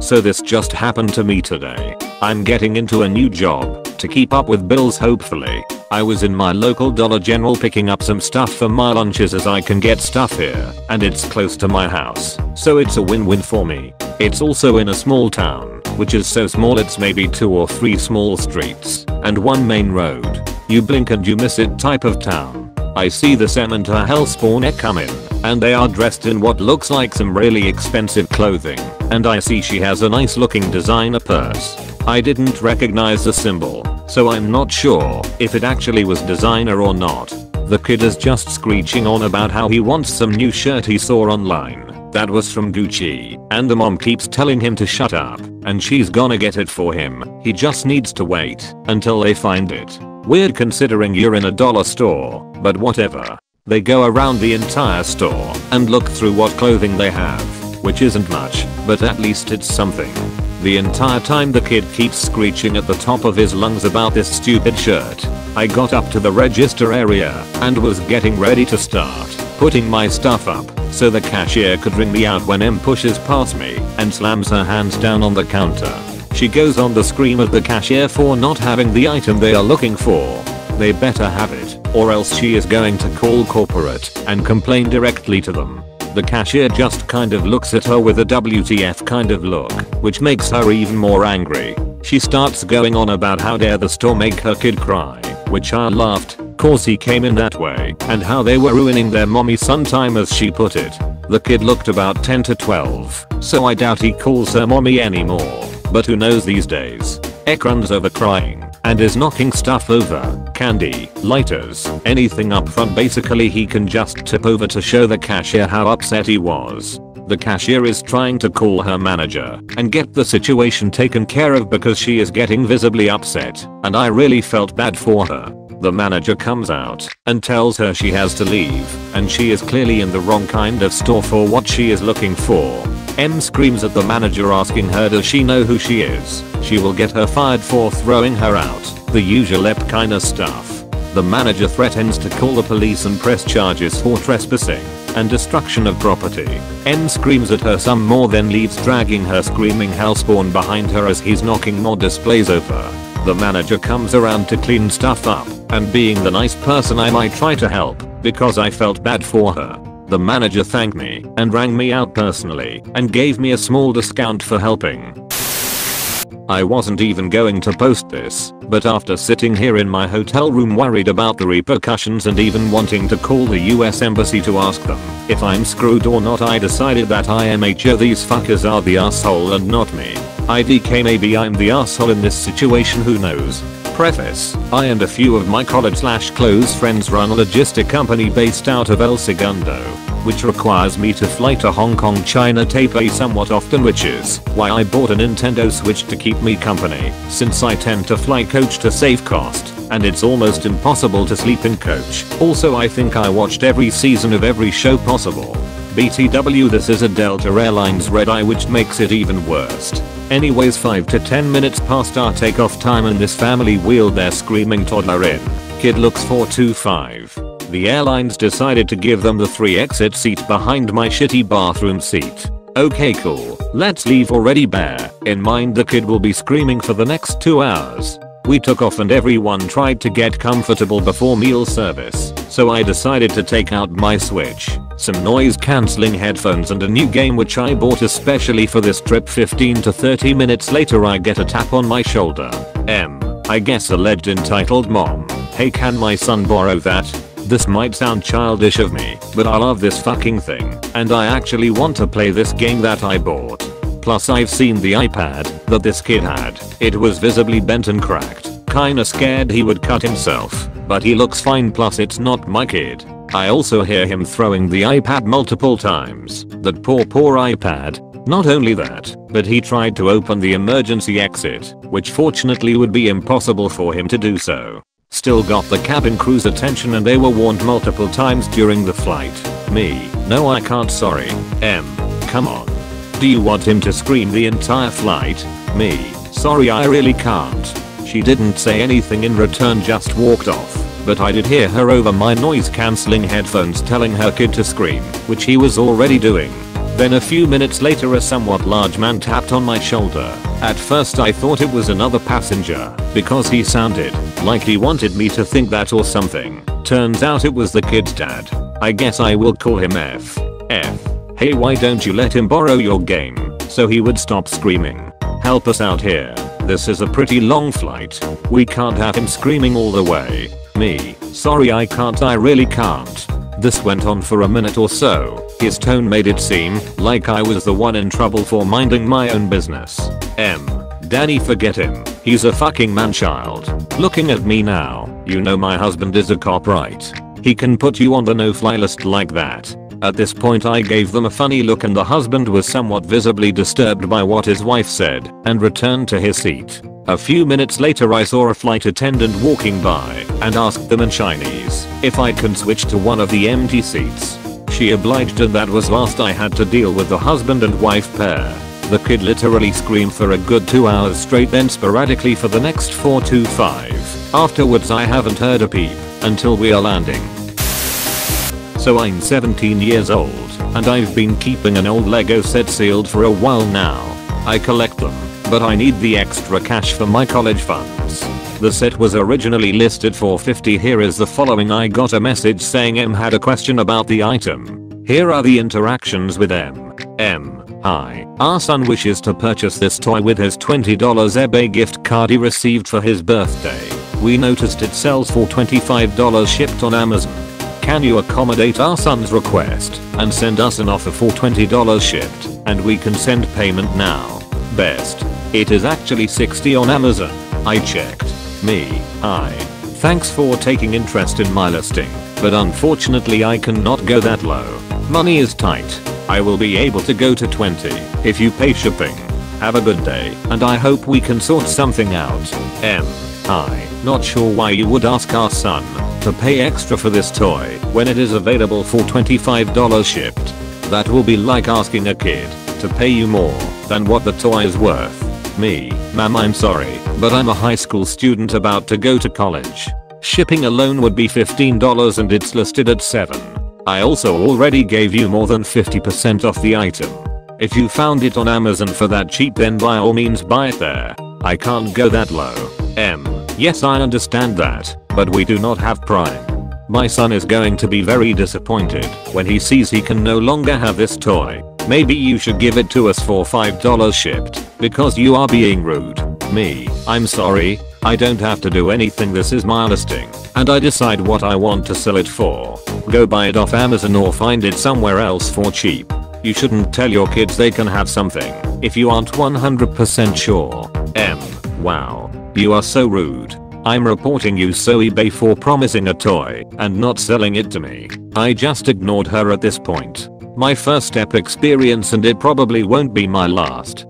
So this just happened to me today. I'm getting into a new job to keep up with bills hopefully. I was in my local Dollar General picking up some stuff for my lunches as I can get stuff here and it's close to my house. So it's a win-win for me. It's also in a small town, which is so small it's maybe 2 or 3 small streets and 1 main road. You blink and you miss it type of town. I see the Sam and her hellspawn come in, and they are dressed in what looks like some really expensive clothing, and I see she has a nice looking designer purse. I didn't recognize the symbol, so I'm not sure if it actually was designer or not. The kid is just screeching on about how he wants some new shirt he saw online that was from Gucci, and the mom keeps telling him to shut up and she's gonna get it for him. He just needs to wait until they find it. Weird considering you're in a dollar store, but whatever. They go around the entire store and look through what clothing they have, which isn't much, but at least it's something. The entire time the kid keeps screeching at the top of his lungs about this stupid shirt. I got up to the register area and was getting ready to start putting my stuff up so the cashier could ring me out when M pushes past me and slams her hands down on the counter. She goes on to scream at the cashier for not having the item they are looking for. They better have it, or else she is going to call corporate and complain directly to them. The cashier just kind of looks at her with a WTF kind of look, which makes her even more angry. She starts going on about how dare the store make her kid cry, which I laughed, cause he came in that way, and how they were ruining their mommy son time as she put it. The kid looked about 10 to 12, so I doubt he calls her mommy anymore. But who knows these days. Ek runs over crying and is knocking stuff over, candy, lighters, anything up front. Basically he can just tip over to show the cashier how upset he was. The cashier is trying to call her manager and get the situation taken care of because she is getting visibly upset, and I really felt bad for her. The manager comes out and tells her she has to leave, and she is clearly in the wrong kind of store for what she is looking for. M screams at the manager asking her does she know who she is. She will get her fired for throwing her out. The usual ep kinda stuff. The manager threatens to call the police and press charges for trespassing and destruction of property. M screams at her some more, then leaves, dragging her screaming hellspawn behind her as he's knocking more displays over. The manager comes around to clean stuff up, and being the nice person I might try to help because I felt bad for her. The manager thanked me and rang me out personally and gave me a small discount for helping. I wasn't even going to post this, but after sitting here in my hotel room worried about the repercussions and even wanting to call the US Embassy to ask them if I'm screwed or not, I decided that IMHO these fuckers are the asshole and not me. IDK maybe I'm the asshole in this situation, who knows. Preface, I and a few of my college/close friends run a logistic company based out of El Segundo, which requires me to fly to Hong Kong, China, Taipei somewhat often, which is why I bought a Nintendo Switch to keep me company, since I tend to fly coach to save cost, and it's almost impossible to sleep in coach. Also I think I watched every season of every show possible. BTW, this is a Delta Airlines red eye, which makes it even worse. Anyways, 5 to 10 minutes past our takeoff time and this family wheeled their screaming toddler in. Kid looks 4'5". The airlines decided to give them the 3 exit seat behind my shitty bathroom seat. Okay, cool, let's leave already, bear in mind the kid will be screaming for the next 2 hours. We took off and everyone tried to get comfortable before meal service, so I decided to take out my Switch, some noise cancelling headphones and a new game which I bought especially for this trip. 15 to 30 minutes later I get a tap on my shoulder. I guess alleged entitled mom, hey, can my son borrow that? This might sound childish of me, but I love this fucking thing, and I actually want to play this game that I bought. Plus I've seen the iPad that this kid had. It was visibly bent and cracked. Kinda scared he would cut himself, but he looks fine, plus it's not my kid. I also hear him throwing the iPad multiple times. That poor iPad. Not only that, but he tried to open the emergency exit, which fortunately would be impossible for him to do so. Still got the cabin crew's attention and they were warned multiple times during the flight. Me, no I can't, sorry. Come on. Do you want him to scream the entire flight? Me, sorry I really can't. She didn't say anything in return, just walked off, but I did hear her over my noise cancelling headphones telling her kid to scream, which he was already doing. Then a few minutes later a somewhat large man tapped on my shoulder. At first I thought it was another passenger because he sounded like he wanted me to think that or something. Turns out it was the kid's dad. I guess I will call him F. Hey, why don't you let him borrow your game so he would stop screaming? Help us out here. This is a pretty long flight. We can't have him screaming all the way. Me. Sorry, I can't, I really can't. This went on for a minute or so. His tone made it seem like I was the one in trouble for minding my own business. Danny, forget him. He's a fucking man-child. Looking at me now, you know my husband is a cop, right? He can put you on the no-fly list like that. At this point I gave them a funny look and the husband was somewhat visibly disturbed by what his wife said and returned to his seat. A few minutes later I saw a flight attendant walking by and asked them in Chinese if I can switch to one of the empty seats. She obliged and that was last I had to deal with the husband and wife pair. The kid literally screamed for a good 2 hours straight, then sporadically for the next 4 to 5. Afterwards I haven't heard a peep until we are landing. So I'm 17 years old and I've been keeping an old Lego set sealed for a while now. I collect them, but I need the extra cash for my college funds. The set was originally listed for $50. Here is the following. I got a message saying M had a question about the item. Here are the interactions with M. Hi, our son wishes to purchase this toy with his $20 eBay gift card he received for his birthday. We noticed it sells for $25 shipped on Amazon. Can you accommodate our son's request and send us an offer for $20 shipped and we can send payment now? Best. It is actually $60 on Amazon. I checked. Me. Hi. Thanks for taking interest in my listing, but unfortunately I cannot go that low. Money is tight. I will be able to go to 20 if you pay shipping. Have a good day and I hope we can sort something out. Hi. Not sure why you would ask our son to pay extra for this toy when it is available for $25 shipped. That will be like asking a kid to pay you more than what the toy is worth. Me. Ma'am, I'm sorry, but I'm a high school student about to go to college. Shipping alone would be $15 and it's listed at $7. I also already gave you more than 50% off the item. If you found it on Amazon for that cheap, then by all means buy it there. I can't go that low. Yes, I understand that, but we do not have Prime. My son is going to be very disappointed when he sees he can no longer have this toy. Maybe you should give it to us for $5 shipped because you are being rude. Me. I'm sorry, I don't have to do anything. This is my listing and I decide what I want to sell it for. Go buy it off Amazon or find it somewhere else for cheap. You shouldn't tell your kids they can have something if you aren't 100% sure. Wow. You are so rude. I'm reporting you so eBay for promising a toy and not selling it to me. I just ignored her at this point. My first step experience and it probably won't be my last.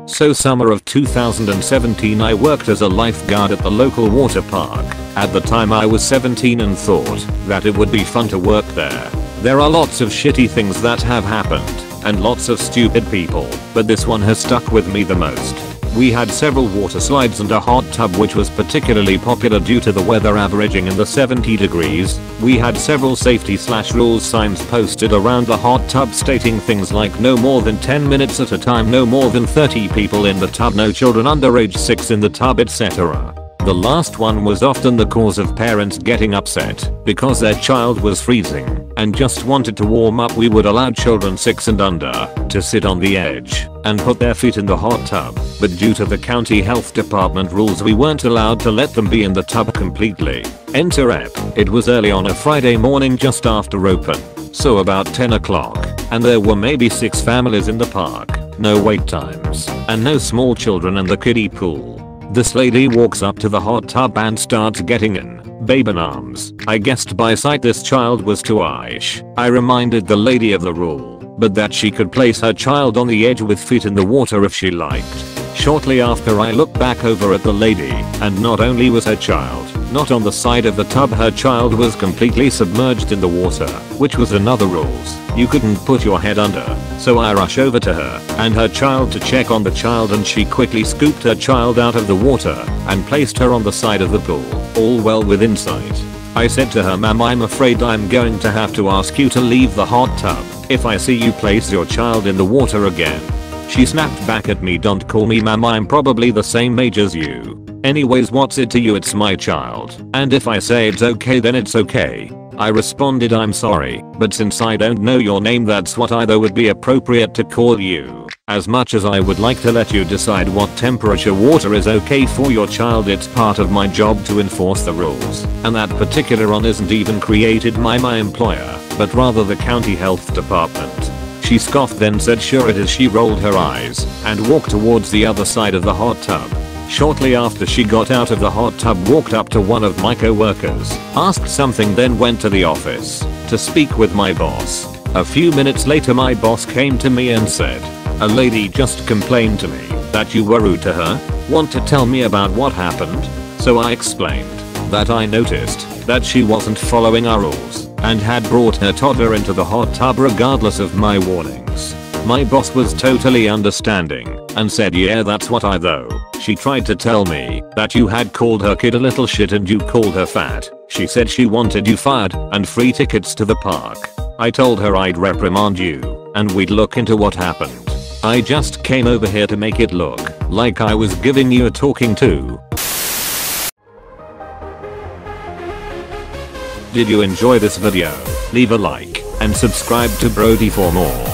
So summer of 2017 I worked as a lifeguard at the local water park. At the time I was 17 and thought that it would be fun to work there. There are lots of shitty things that have happened and lots of stupid people, but this one has stuck with me the most. We had several water slides and a hot tub which was particularly popular due to the weather averaging in the 70 degrees. We had several safety/rules signs posted around the hot tub stating things like no more than 10 minutes at a time, no more than 30 people in the tub, no children under age 6 in the tub, etc. The last one was often the cause of parents getting upset because their child was freezing and just wanted to warm up. We would allow children 6 and under to sit on the edge and put their feet in the hot tub, but due to the county health department rules we weren't allowed to let them be in the tub completely. Enter Ep. It was early on a Friday morning just after open, so about 10 o'clock, and there were maybe 6 families in the park, no wait times, and no small children in the kiddie pool. This lady walks up to the hot tub and starts getting in, babe in arms. I guessed by sight this child was too-ish. I reminded the lady of the rule, but that she could place her child on the edge with feet in the water if she liked. Shortly after I looked back over at the lady, and not only was her child not on the side of the tub, her child was completely submerged in the water, which was another rules. You couldn't put your head under. So I rush over to her and her child to check on the child, and she quickly scooped her child out of the water and placed her on the side of the pool, all well within sight. I said to her, ma'am, I'm afraid I'm going to have to ask you to leave the hot tub. if I see you place your child in the water again. She snapped back at me, don't call me ma'am, I'm probably the same age as you. Anyways, what's it to you, it's my child. And if I say it's okay then it's okay. I responded, I'm sorry, but since I don't know your name that's what either would be appropriate to call you. As much as I would like to let you decide what temperature water is okay for your child, it's part of my job to enforce the rules. And that particular one isn't even created by my employer, but rather the county health department. She scoffed, then said sure it is. She rolled her eyes and walked towards the other side of the hot tub. Shortly after she got out of the hot tub, walked up to one of my co-workers, asked something, then went to the office to speak with my boss. A few minutes later my boss came to me and said, a lady just complained to me that you were rude to her. Want to tell me about what happened? So I explained that I noticed that she wasn't following our rules and had brought her toddler into the hot tub regardless of my warnings. My boss was totally understanding and said, yeah, that's what I though. She tried to tell me that you had called her kid a little shit and you called her fat. She said she wanted you fired and free tickets to the park. I told her I'd reprimand you and we'd look into what happened. I just came over here to make it look like I was giving you a talking to. Did you enjoy this video? Leave a like and subscribe to Brody for more.